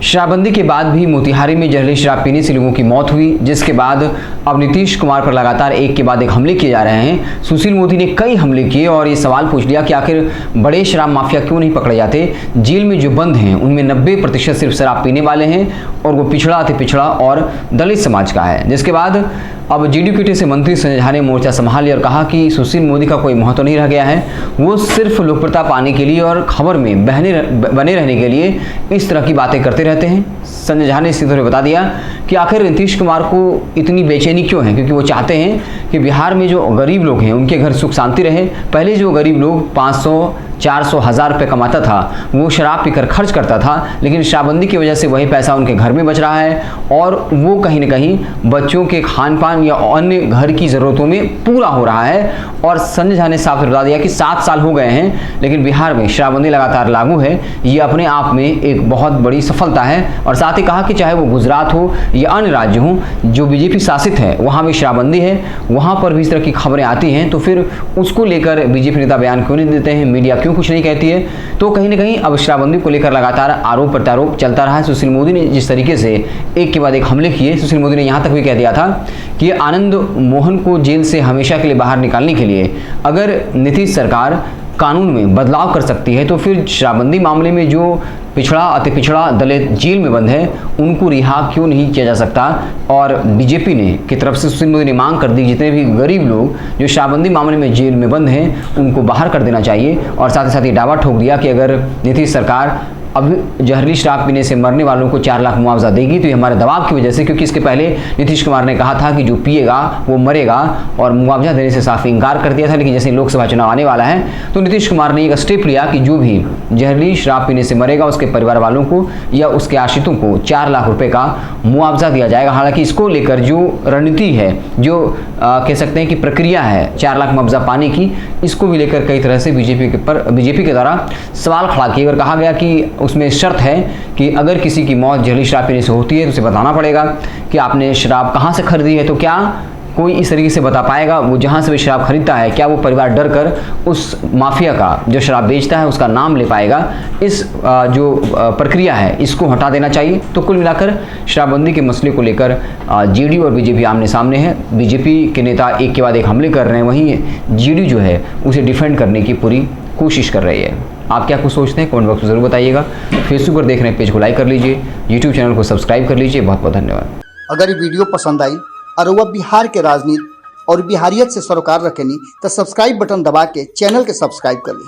शराबबंदी के बाद भी मोतिहारी में जहरीली शराब पीने से लोगों की मौत हुई, जिसके बाद अब नीतीश कुमार पर लगातार एक के बाद एक हमले किए जा रहे हैं। सुशील मोदी ने कई हमले किए और ये सवाल पूछ लिया कि आखिर बड़े शराब माफिया क्यों नहीं पकड़े जाते। जेल में जो बंद हैं उनमें 90% सिर्फ शराब पीने वाले हैं और वो पिछड़ा अति पिछड़ा और दलित समाज का है। जिसके बाद अब जेडीयू से मंत्री संजय झा ने मोर्चा संभाल लिया और कहा कि सुशील मोदी का कोई महत्व नहीं रह गया है, वो सिर्फ लोकप्रियता पाने के लिए और खबर में बने रहने के लिए इस तरह की बातें करते रहते हैं। संजय झा ने इसी तरह बता दिया कि आखिर नीतीश कुमार को इतनी बेचैनी क्यों है, क्योंकि वो चाहते हैं कि बिहार में जो गरीब लोग हैं उनके घर सुख शांति रहे। पहले जो गरीब लोग 500, 400, 1000 रुपये कमाता था वो शराब पीकर खर्च करता था, लेकिन शराबबंदी की वजह से वही पैसा उनके घर में बच रहा है और वो कहीं ना कहीं बच्चों के खान पान या अन्य घर की ज़रूरतों में पूरा हो रहा है। और संजय झा ने साफ बता दिया कि 7 साल हो गए हैं लेकिन बिहार में शराबबंदी लगातार लागू है। ये अपने आप में एक बहुत बड़ी सफलता है। और साथ ही कहा कि चाहे वो गुजरात हो या अन्य राज्य हो जो बीजेपी शासित है वहाँ भी शराबबंदी है, वहाँ पर भी इस तरह की खबरें आती हैं, तो फिर उसको लेकर बीजेपी नेता बयान क्यों नहीं देते हैं, मीडिया क्यों कुछ नहीं कहती है। तो कहीं ना कहीं अब शराबबंदी को लेकर लगातार आरोप प्रत्यारोप चलता रहा है। सुशील मोदी ने जिस तरीके से एक के बाद एक हमले किए, सुशील मोदी ने यहाँ तक भी कह दिया था कि आनंद मोहन को जेल से हमेशा के लिए बाहर निकालने के लिए अगर नीतीश सरकार कानून में बदलाव कर सकती है तो फिर शराबबंदी मामले में जो पिछड़ा अति पिछड़ा दलित जेल में बंद है उनको रिहा क्यों नहीं किया जा सकता। और बीजेपी ने की तरफ से सुशील मोदी ने मांग कर दी जितने भी गरीब लोग जो शराबबंदी मामले में जेल में बंद हैं उनको बाहर कर देना चाहिए। और साथ ही साथ ये दावा ठोक दिया कि अगर नीतीश सरकार अब जहरीली शराब पीने से मरने वालों को 4 लाख मुआवजा देगी तो ये हमारे दबाव की वजह से, क्योंकि इसके पहले नीतीश कुमार ने कहा था कि जो पिएगा वो मरेगा और मुआवजा देने से साफ इनकार कर दिया था। लेकिन जैसे लोकसभा चुनाव आने वाला है तो नीतीश कुमार ने एक स्टेप लिया कि जो भी जहरीली शराब पीने से मरेगा उसके परिवार वालों को या उसके आश्रितों को 4 लाख रुपये का मुआवजा दिया जाएगा। हालांकि इसको लेकर जो रणनीति है, जो कह सकते हैं कि प्रक्रिया है 4 लाख मुआवजा पाने की, इसको भी लेकर कई तरह से बीजेपी के द्वारा सवाल खड़ा किए और कहा गया कि उसमें शर्त है कि अगर किसी की मौत जहरीली शराब पीने से होती है तो उसे बताना पड़ेगा कि आपने शराब कहाँ से खरीदी है। तो क्या कोई इस तरीके से बता पाएगा, वो जहाँ से भी शराब खरीदता है क्या वो परिवार डर कर उस माफिया का जो शराब बेचता है उसका नाम ले पाएगा। इस जो प्रक्रिया है इसको हटा देना चाहिए। तो कुल मिलाकर शराबबंदी के मसले को लेकर जेडीयू और बीजेपी आमने सामने है। बीजेपी के नेता एक के बाद एक हमले कर रहे हैं, वहीं जेडीयू जो है उसे डिफेंड करने की पूरी कोशिश कर रही है। आप क्या कुछ सोचते हैं कमेंट बॉक्स में ज़रूर बताइएगा। फेसबुक पर देख रहे हैं पेज को लाइक कर लीजिए, यूट्यूब चैनल को सब्सक्राइब कर लीजिए। बहुत बहुत धन्यवाद। अगर ये वीडियो पसंद आई और वह बिहार के राजनीति और बिहारियत से सरोकार रखेनी तो सब्सक्राइब बटन दबा के चैनल के सब्सक्राइब कर ली।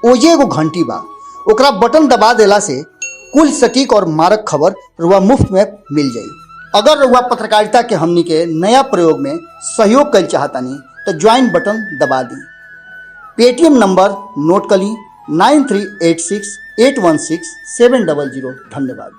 ओजे एगो घंटी बा, ओकरा बटन दबा देला से कुल सटीक और मारक खबर रुआ मुफ्त में मिल जाई। अगर रुआ पत्रकारिता के हमनी के नया प्रयोग में सहयोग कर चाहतानी तो ज्वाइन बटन दबा दी। पेटीएम नंबर नोट कर ली 9386816700। धन्यवाद।